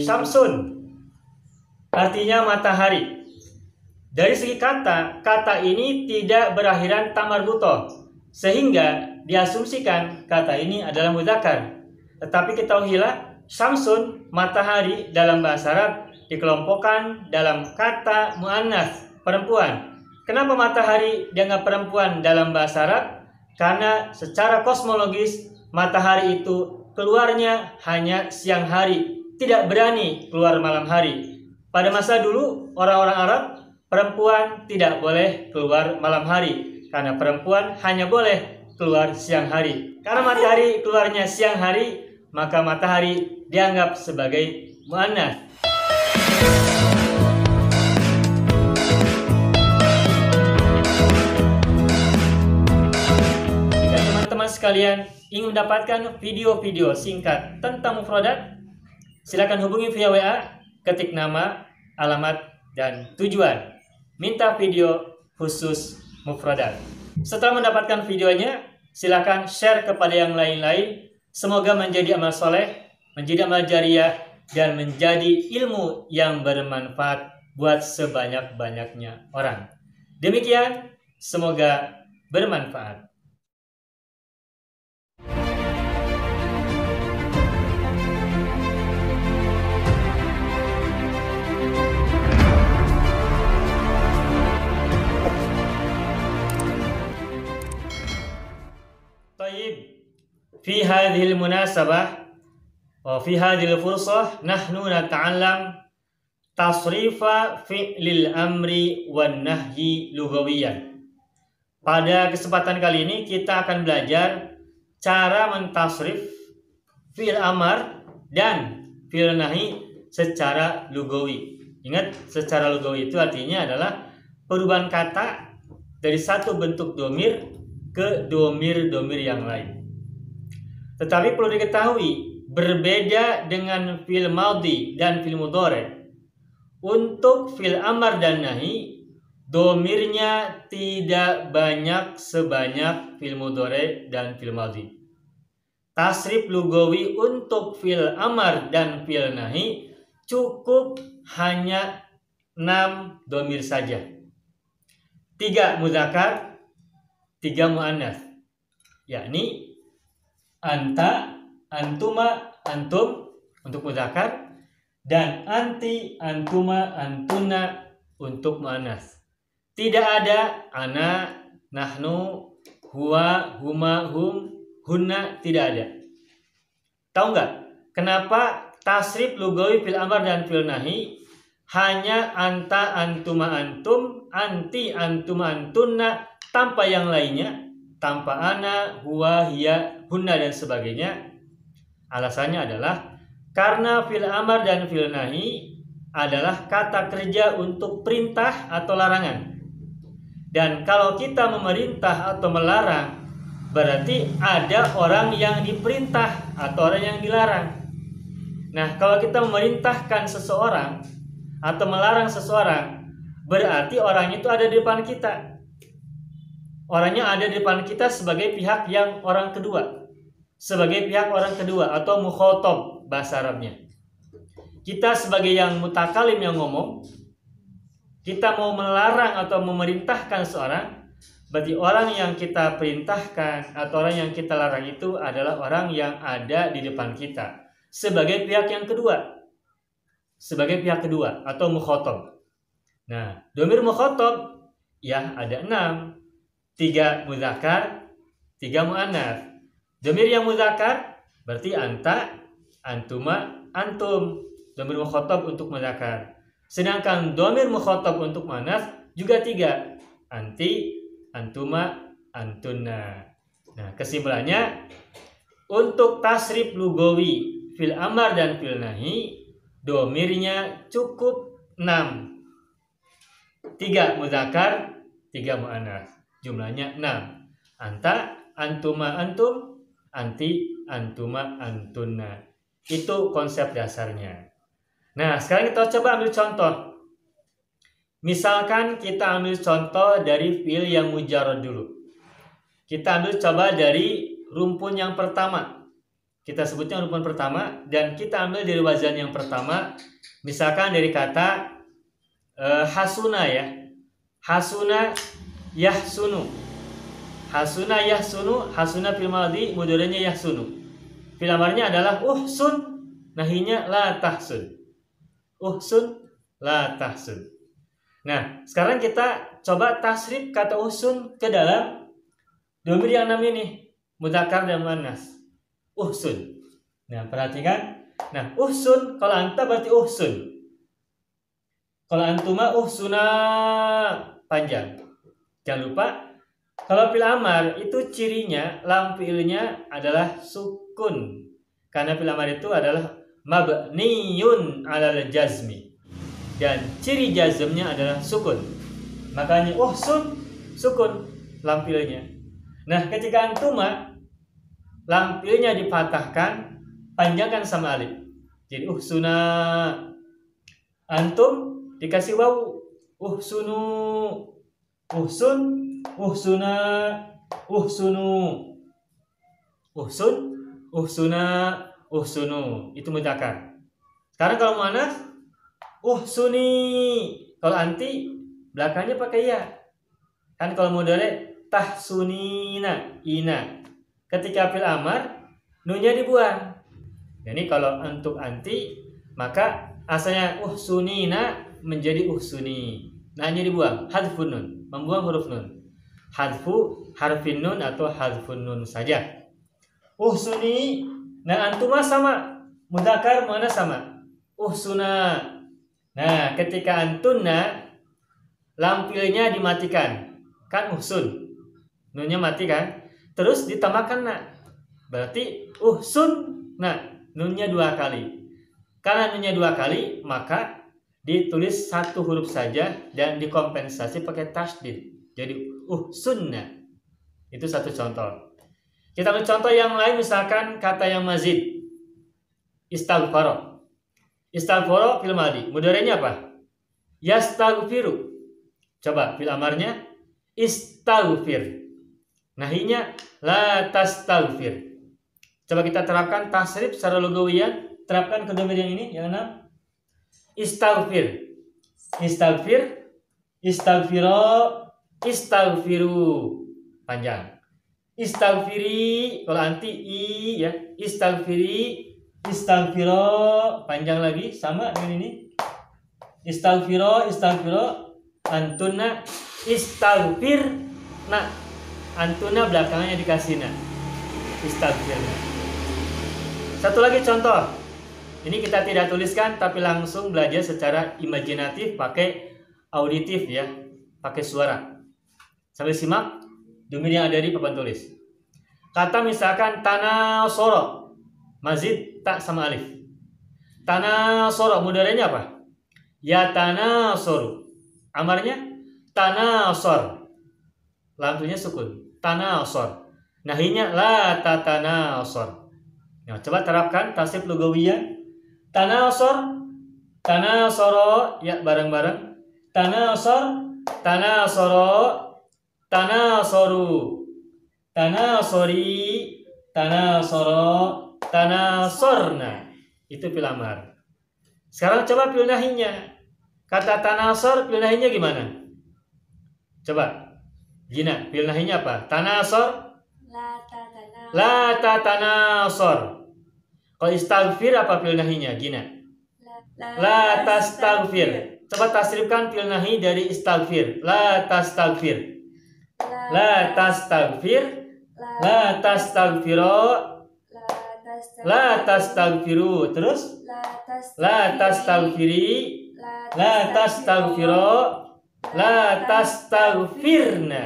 Syamsun artinya matahari. Dari segi kata, kata ini tidak berakhiran tamarbutoh, sehingga diasumsikan kata ini adalah mudzakkar. Tetapi ketahuilah, syamsun, matahari dalam bahasa Arab dikelompokkan dalam kata muannats, perempuan. Kenapa matahari dianggap perempuan dalam bahasa Arab? Karena secara kosmologis matahari itu keluarnya hanya siang hari, tidak berani keluar malam hari. Pada masa dulu orang-orang Arab, perempuan tidak boleh keluar malam hari karena perempuan hanya boleh keluar siang hari. Karena matahari keluarnya siang hari, maka matahari dianggap sebagai muannats. Jika teman-teman sekalian ingin mendapatkan video-video singkat tentang mufradat, silakan hubungi via WA, ketik nama, alamat, dan tujuan. Minta video khusus mufradat. Setelah mendapatkan videonya, silakan share kepada yang lain-lain. Semoga menjadi amal soleh, menjadi amal jariah, dan menjadi ilmu yang bermanfaat buat sebanyak-banyaknya orang. Demikian, semoga bermanfaat. في هذه المناسبة وفي هذه الفرصة نحن نتعلم تصريف فعل الأمر والنهي لغويا. Pada kesempatan kali ini kita akan belajar cara mentasrif fi'il amar dan fi'il nahi secara lugawi. Ingat, secara lugawi itu artinya adalah perubahan kata dari satu bentuk domir ke domir-domir yang lain. Tetapi perlu diketahui, berbeda dengan fi'il madhi dan fi'il mudhari'. Untuk fi'il amar dan nahi, domirnya tidak banyak sebanyak fi'il mudhari' dan fi'il madhi. Tasrif lugawi untuk fi'il amar dan fi'il nahi cukup hanya 6 domir saja. 3 mudzakkar, 3 muannats, yakni anta, antuma, antum untuk mudzakkar, dan anti, antuma, antuna untuk muannats. Tidak ada ana, nahnu, huwa, huma, hum, hunna, tidak ada. Tahu nggak kenapa tasrif lugawi fil amar dan fil nahi hanya anta, antuma, antum, anti, antuma, antunna, tanpa yang lainnya, tanpa ana, huwa, hiya, hunna, dan sebagainya? Alasannya adalah karena fil amar dan fil nahi adalah kata kerja untuk perintah atau larangan. Dan kalau kita memerintah atau melarang, berarti ada orang yang diperintah atau orang yang dilarang. Nah, kalau kita memerintahkan seseorang atau melarang seseorang, berarti orang itu ada di depan kita. Orangnya ada di depan kita sebagai pihak yang orang kedua, sebagai pihak orang kedua atau mukhotob bahasa Arabnya. Kita sebagai yang mutakalim yang ngomong, kita mau melarang atau memerintahkan seorang, berarti orang yang kita perintahkan atau orang yang kita larang itu adalah orang yang ada di depan kita sebagai pihak yang kedua, sebagai pihak kedua atau mukhotob. Nah, domir mukhotob ya ada 6. 3 mudzakkar, 3 muannats. Domir yang mudzakkar berarti anta, antuma, antum. Domir mukhatab untuk mudzakkar. Sedangkan domir mukhatab untuk muannats juga 3. Anti, antuma, antunna. Nah, kesimpulannya untuk tasrif lugawi fil amar dan fil nahi, domirnya cukup 6. 3 mudzakkar, 3 muannats. Jumlahnya 6. Anta, antuma, antum, anti, antuma, antunna. Itu konsep dasarnya. Nah, sekarang kita coba ambil contoh. Misalkan kita ambil contoh dari fi'il yang mujarrad dulu. Kita ambil coba dari rumpun yang pertama. kita sebutnya rukun pertama, dan kita ambil dari wazan yang pertama. Misalkan dari kata hasuna ya. Hasuna yahsunu. Hasuna yahsunu, hasuna fil madhi, mudhari'nya yahsunu. Fil amarnya adalah uhsun, nahinya la tahsun. Uhsun la tahsun. Nah, sekarang kita coba tasrif kata uhsun ke dalam dhamir yang 6 ini, mudzakkar dan muannas. Uhsun. Nah, perhatikan. Nah, uhsun kalau anta berarti uhsun. Kalau antuma uhsuna, panjang. Jangan lupa kalau fil amar itu cirinya lam fiilnya adalah sukun. Karena fil amar itu adalah mabniyun 'alal jazmi. Dan ciri jazmnya adalah sukun. Makanya uhsun sukun lam fiilnya. Nah, ketika antuma lam fiilnya dipatahkan, panjangkan sama alif. Jadi uhsuna. Antum dikasih wawu, uhsunu. Uhsun, uhsuna, uhsunu. Uhsun, uhsuna, uhsunu. Itu mudzakkar. Sekarang kalau muannas, uhsuni. Kalau anti belakangnya pakai ya. Kan kalau mudhari tahsunina, ina. Ketika fil amar, nunnya dibuang. Jadi kalau untuk anti, maka asalnya uhsunina menjadi uhsuni. Nahnya dibuang, hadfun nun, membuang huruf nun. Hadfu harfin nun atau hadfun nun saja. Uhsuni, nah antuma sama, mudzakkar muannas sama. Uhsuna. Nah, ketika antunna, lam fiilnya dimatikan. Kan uhsun. Nunnya mati kan? Terus ditambahkan na. Berarti uhsun. Nah, nunnya 2 kali. Karena nunnya 2 kali, maka ditulis 1 huruf saja dan dikompensasi pakai tasydid. Jadi uhsunna. Itu satu contoh. Kita ambil contoh yang lain, misalkan kata yang mazid. Istaghfara. Istaghfara fil madhi. Mudhari'nya apa? Yastaghfiru. Coba fil amarnya istaghfir. Nahinya la tastaghfir. Coba kita terapkan tasrif secara lugawiyan. Terapkan ke dhamir yang ini, yang 6. Istaghfir. Istaghfir. Istaghfira. Istaghfiru. Panjang. Istaghfiri. Kalau anti i ya. Istaghfiri. Istaghfira. Panjang lagi. Sama dengan ini. Istaghfira. Istaghfira. Antuna. Istaghfir. Nah, antuna belakangnya dikasih na. Istaghfirna. Satu lagi contoh. Ini kita tidak tuliskan, tapi langsung belajar secara imajinatif, pakai auditif ya, pakai suara. Sambil simak dhamir yang ada di papan tulis. Kata misalkan tanasoro, mazid tak sama alif. Tanasoro, mudhari'nya apa? Ya tanasoru. Amarnya tanasor. Lampunya sukun. Tanasor. Nahinya la tatanasor. Nah, coba terapkan tasrif lugawiyah. Tanasor, tanasoro, ya bareng-bareng. Tanasor, tanasoro, tanasoru, tanasori, tanasoro, tanasorna. Itu fil amar. Sekarang coba fil nahinya. Kata tanasor, fil nahinya gimana? Coba. Gina, fil nahinya apa? Tanasor, la tatanasor. Kalau istaghfir apa fil nahinya? Gina. La tastaghfir. Coba tasrifkan fil nahi dari istaghfir. La tastaghfir. La tastaghfir. La tastaghfiro. La tastaghfiru. Terus? La tastaghfiri. La tastaghfiro. La tastaghfirna.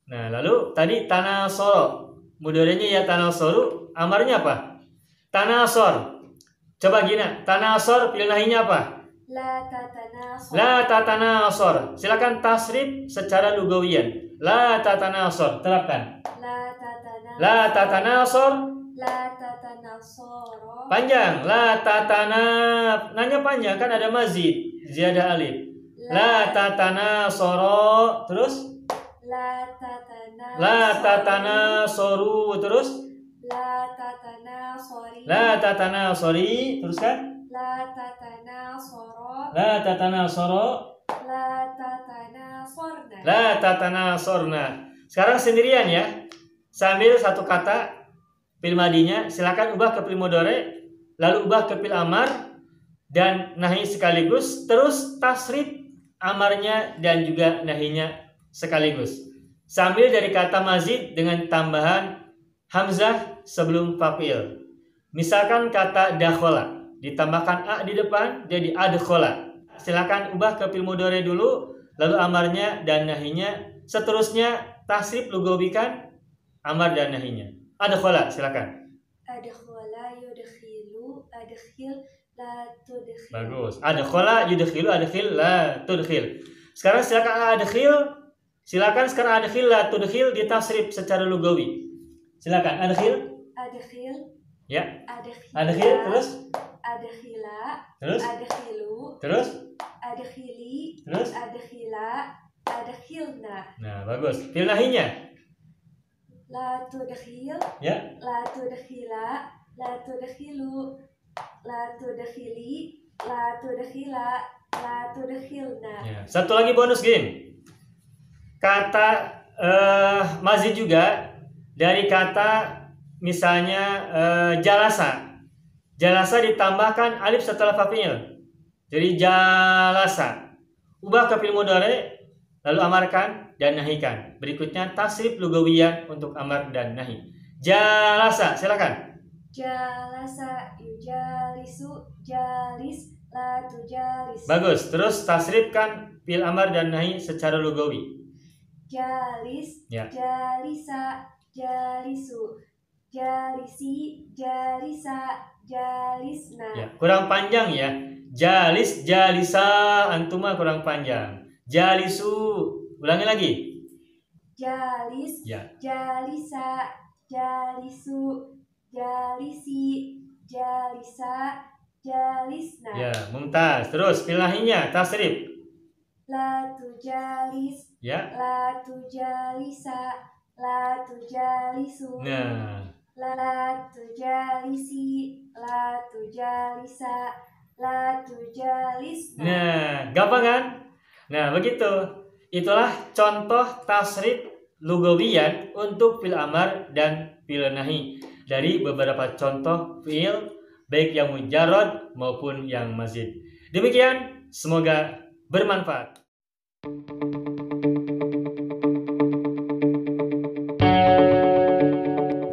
Nah, lalu tadi tanasoro. Mudhari'nya ya tanasoru. Amarnya apa? Tanasor. Coba gina, tanasor fil nahinya apa? La tatanasor. Silakan tasrif secara lugawiyan. La tatanasor. Terapkan. La tatanasor. Panjang. La tatanaf. Nanya panjang kan ada mazid, ziyadah alif. La tatanasoro. Terus? La tatanasoru. Terus? La tatanasori. La tatanasori. Teruskan. La tatanasoro. La tatanasoro. La tatanasorna. La tatanasorna. Sekarang sendirian ya. Sambil satu kata fil madinya, silakan ubah ke fil mudhari, lalu ubah ke fil amar dan nahi sekaligus, terus tasrif amarnya dan juga nahinya sekaligus. Sambil dari kata mazid dengan tambahan hamzah sebelum fa'il. Misalkan kata dakhala ditambahkan a di depan jadi adkhala. Silakan ubah ke fil mudhari dulu, lalu amarnya dan nahinya, seterusnya tasrif lugawikan amar dan nahinya. Adkhala, silakan. Adkhala yudkhilu, adkhil la tudkhil. Bagus. Adkhala yudkhilu, adkhil la tudkhil. Sekarang silakan adkhil. Sekarang adkhil la tudkhil ditasrif secara lugawi. Silakan adkhil. Adkhil. Ya. Adkhila. Adkhil terus. Adkhila. Terus. Adkhilu. Terus. Adkhili. Terus. Adkhila. Adkhilna. Nah, bagus. Fil nahinya. La tudkhil. Ya. La tudkhila. La tudkhilu. La tudkhili. La tudkhila. La tudkhilna. Ya. Satu lagi bonus game. Kata mazid juga dari kata misalnya jalasa. Jalasa ditambahkan alif setelah fa'il. Jadi jalasa. Ubah ke fil mudhari lalu amarkan dan nahikan. Berikutnya tasrif lugawiyah untuk amar dan nahi. Jalasa, silakan. Jalasa yujalisu, jalis la tujalis. Bagus. Terus tasrifkan fil amar dan nahi secara lugawi. Jalis, Ya. jalisa, jalisu, jalisi, jalisa, jalisna. Ya, kurang panjang ya. Jalis, jalisa, antuma kurang panjang. Jalisu, ulangi lagi. Jalis, Ya. jalisa, jalisu, jalisi, jalisa, jalisna. Ya, mumtaz. Terus fil nahinya tasrif. La tujalis, Ya. la tujalisa, la tujalisu. Nah, La tujalisi, la tujalisa, la tujalisna. nah, gampang kan? Nah, begitu. Itulah contoh tasrif lugawiyan untuk fil amar dan fil nahi dari beberapa contoh fiil baik yang mujarrad maupun yang mazid. Demikian, semoga bermanfaat.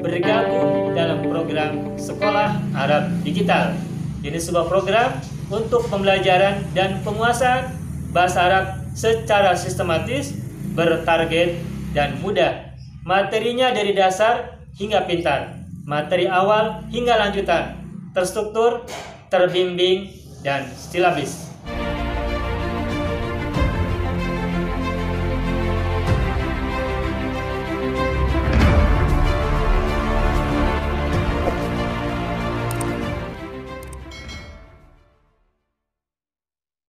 Bergabung dalam program Sekolah Arab Digital. Ini sebuah program untuk pembelajaran dan penguasaan bahasa Arab secara sistematis, bertarget, dan mudah. Materinya dari dasar hingga pintar, materi awal hingga lanjutan, terstruktur, terbimbing, dan silabis.